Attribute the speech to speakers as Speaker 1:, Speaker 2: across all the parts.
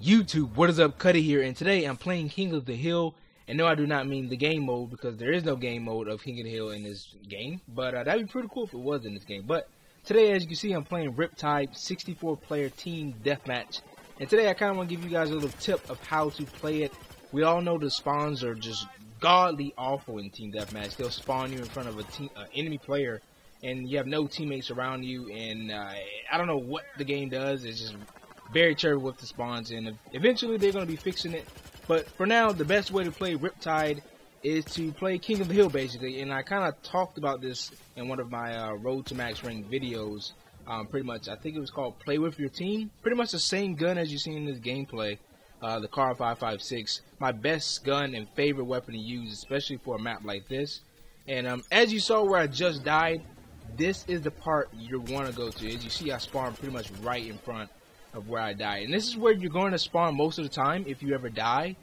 Speaker 1: YouTube, what is up? Cuddy here, and today I'm playing King of the Hill. And no, I do not mean the game mode, because there is no game mode of King of the Hill in this game. But that'd be pretty cool if it was in this game. But today, as you can see, I'm playing Riptide 64-player team deathmatch. And today I kind of want to give you guys a little tip of how to play it. We all know the spawns are just godly awful in team deathmatch. They'll spawn you in front of a enemy player, and you have no teammates around you. And I don't know what the game does. It's just very terrible with the spawns, and eventually they're going to be fixing it. But for now, the best way to play Riptide is to play King of the Hill, basically. And I kind of talked about this in one of my Road to Max Rank videos. Pretty much, I think it was called Play With Your Team. Pretty much the same gun as you see in this gameplay, the Car 556. My best gun and favorite weapon to use, especially for a map like this. And as you saw where I just died, this is the part you want to go to. As you see, I spawned pretty much right in front of where I died, and this is where you're going to spawn most of the time if you ever die.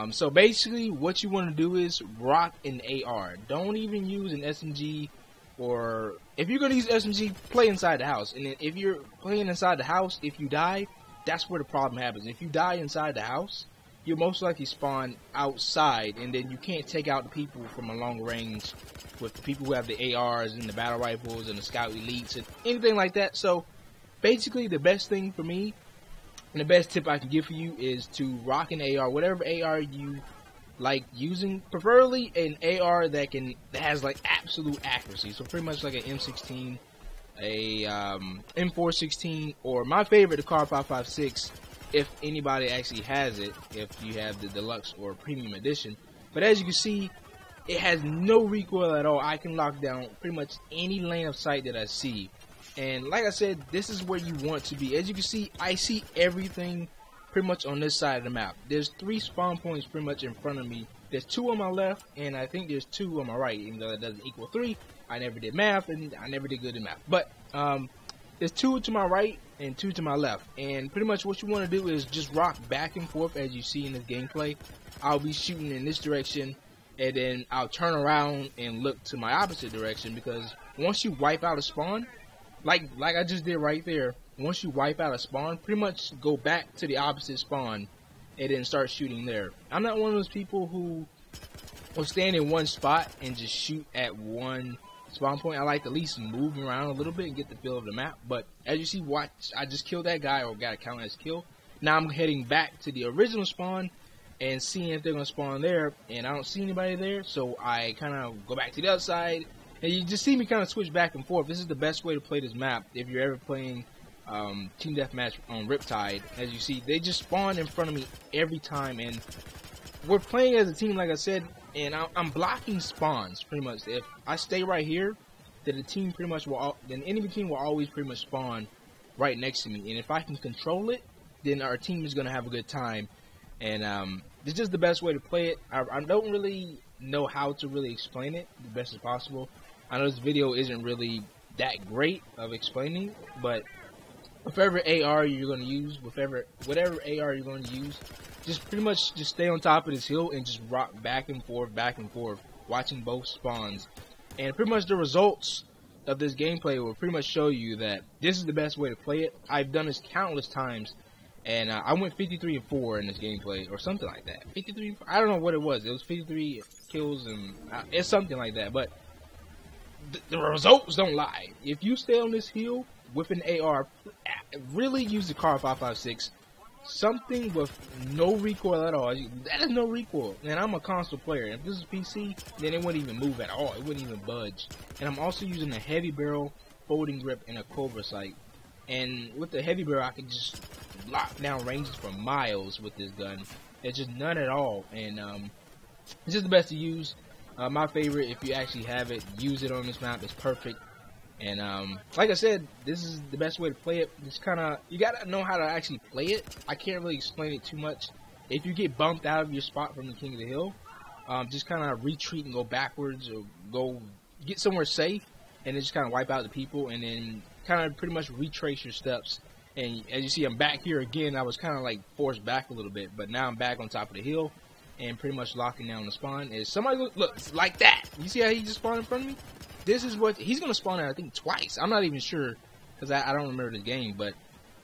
Speaker 1: So basically what you want to do is rock an AR. Don't even use an SMG, or if you're going to use SMG, play inside the house. And then if you're playing inside the house, if you die, that's where the problem happens. If you die inside the house, you'll most likely spawn outside, and then you can't take out the people from a long range with the people who have the ARs and the battle rifles and the scout elites and anything like that. So basically, the best thing for me, and the best tip I can give for you, is to rock an AR, whatever AR you like using, preferably an AR that has like absolute accuracy. So pretty much like an M16, a M416, or my favorite, the Car 556, if anybody actually has it, if you have the deluxe or premium edition. But as you can see, it has no recoil at all. I can lock down pretty much any lane of sight that I see. And like I said, this is where you want to be. As you can see, I see everything pretty much on this side of the map. There's 3 spawn points pretty much in front of me. There's 2 on my left, and I think there's 2 on my right, even though that doesn't equal 3. I never did math, and I never did good in math. But there's 2 to my right and 2 to my left. And pretty much what you want to do is just rock back and forth, as you see in this gameplay. I'll be shooting in this direction, and then I'll turn around and look to my opposite direction, because once you wipe out a spawn, like I just did right there, once you wipe out a spawn, pretty much go back to the opposite spawn and then start shooting there. I'm not one of those people who will stand in one spot and just shoot at one spawn point. I like to at least move around a little bit and get the feel of the map. But as you see, watch, I just killed that guy, or got a count as kill. Now I'm heading back to the original spawn and seeing if they're going to spawn there, and I don't see anybody there, so I kind of go back to the other side. And you just see me kind of switch back and forth. This is the best way to play this map if you're ever playing Team Deathmatch on Riptide. As you see, they just spawn in front of me every time, and we're playing as a team, like I said, and I'm blocking spawns pretty much. If I stay right here, then the team pretty much will, then enemy team will always pretty much spawn right next to me. And if I can control it, then our team is going to have a good time. And it's just the best way to play it. I don't really know how to really explain it the best as possible. I know this video isn't really that great of explaining, but whatever AR you're going to use, whatever AR you're going to use, just pretty much just stay on top of this hill and just rock back and forth, watching both spawns. And pretty much the results of this gameplay will pretty much show you that this is the best way to play it. I've done this countless times, and I went 53-4 in this gameplay, or something like that. 53, I don't know what it was. It was 53 kills, and it's something like that. But the results don't lie. If you stay on this hill with an AR, really use the Car 556, something with no recoil at all. That is no recoil. And I'm a console player. If this is PC, then it wouldn't even move at all. It wouldn't even budge. And I'm also using a heavy barrel, folding grip, and a cobra sight. And with the heavy barrel, I can just lock down ranges for miles with this gun. It's just none at all. And it's just the best to use. My favorite, if you actually have it, use it on this map. It's perfect. And like I said, this is the best way to play it. Just kind of, you gotta know how to actually play it. I can't really explain it too much. If you get bumped out of your spot from the King of the Hill, just kind of retreat and go backwards, or go get somewhere safe, and then just kind of wipe out the people, and then kind of pretty much retrace your steps. And as you see, I'm back here again. I was kind of like forced back a little bit, but now I'm back on top of the hill and pretty much locking down the spawn. Is somebody look like that? You see how he just spawned in front of me? This is what he's gonna spawn at, I think twice. I'm not even sure, because I don't remember the game, but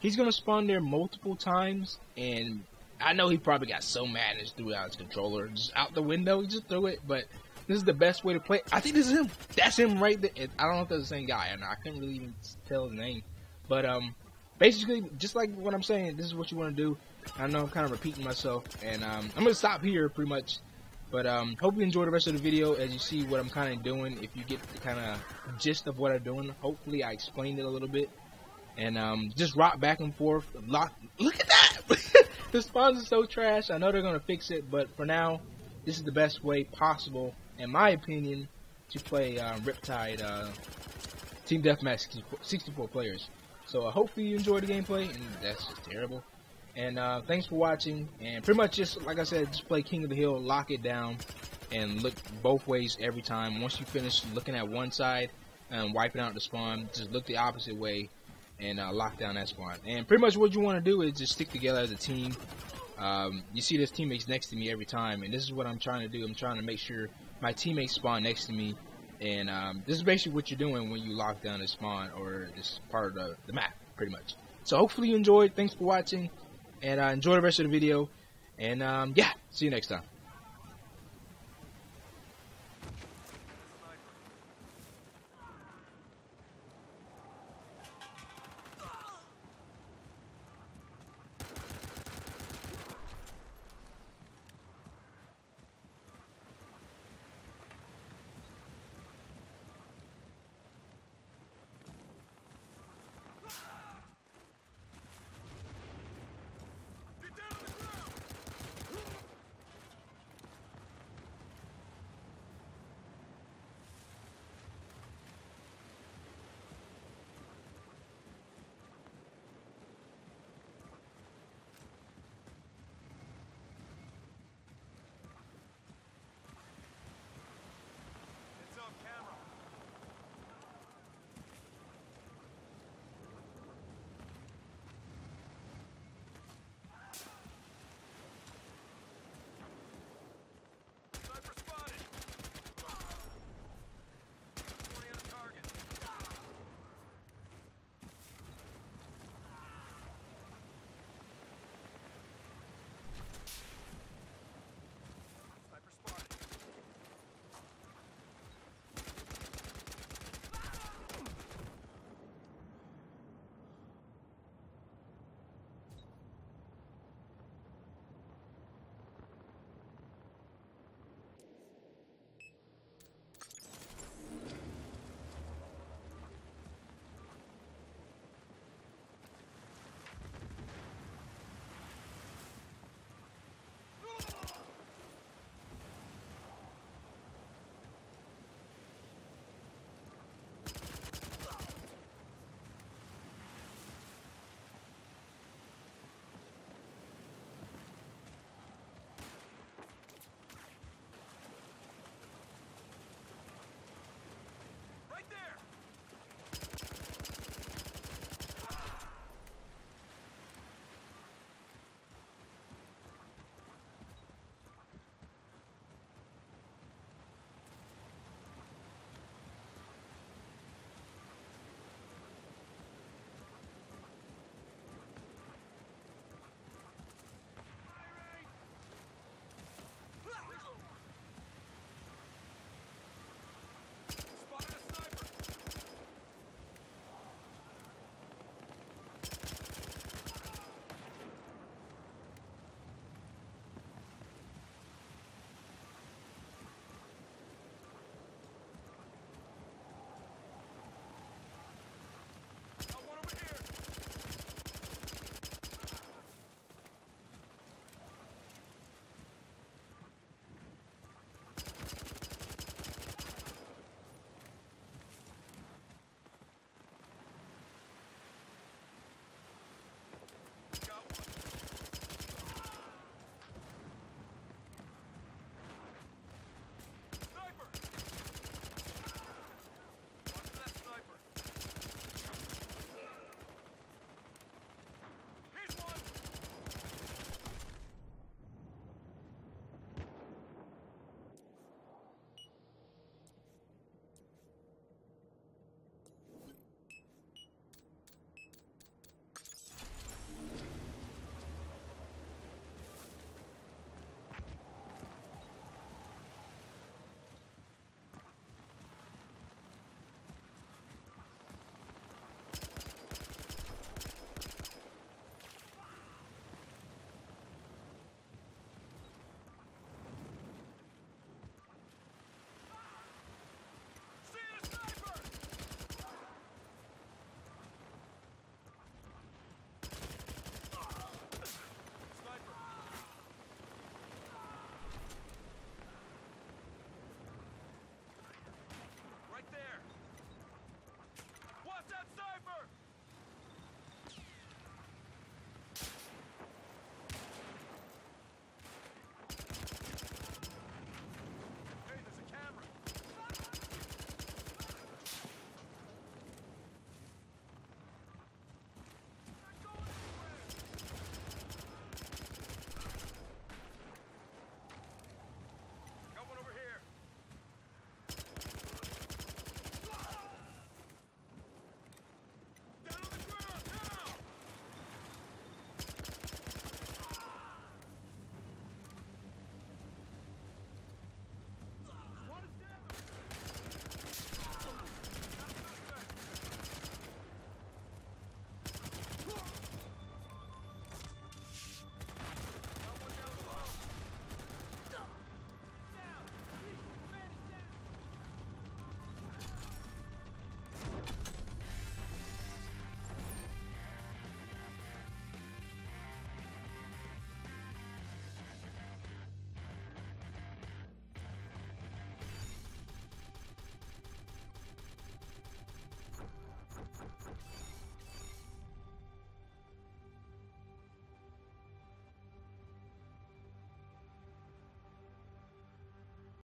Speaker 1: he's gonna spawn there multiple times, and I know he probably got so mad and just threw out his controller just out the window. He just threw it, but this is the best way to play. I think this is him. That's him right there. I don't know if that's the same guy. I couldn't really even tell his name, but basically, just like what I'm saying, this is what you want to do. I know I'm kind of repeating myself, and I'm gonna stop here pretty much. But hope you enjoy the rest of the video as you see what I'm kind of doing. If you get the kind of gist of what I'm doing, hopefully I explained it a little bit. And just rock back and forth. Look at that! The spawns are so trash. I know they're gonna fix it, but for now, this is the best way possible, in my opinion, to play Riptide Team Deathmatch 64 players. So hopefully you enjoy the gameplay, and that's just terrible. And thanks for watching, and pretty much just, like I said, just play King of the Hill, lock it down, and look both ways every time. Once you finish looking at one side and wiping out the spawn, just look the opposite way and lock down that spawn. And pretty much what you want to do is just stick together as a team. You see there's teammates next to me every time, and this is what I'm trying to do. I'm trying to make sure my teammates spawn next to me, and this is basically what you're doing when you lock down the spawn, or this part of the map, pretty much. So hopefully you enjoyed. Thanks for watching. And enjoy the rest of the video. And yeah, see you next time.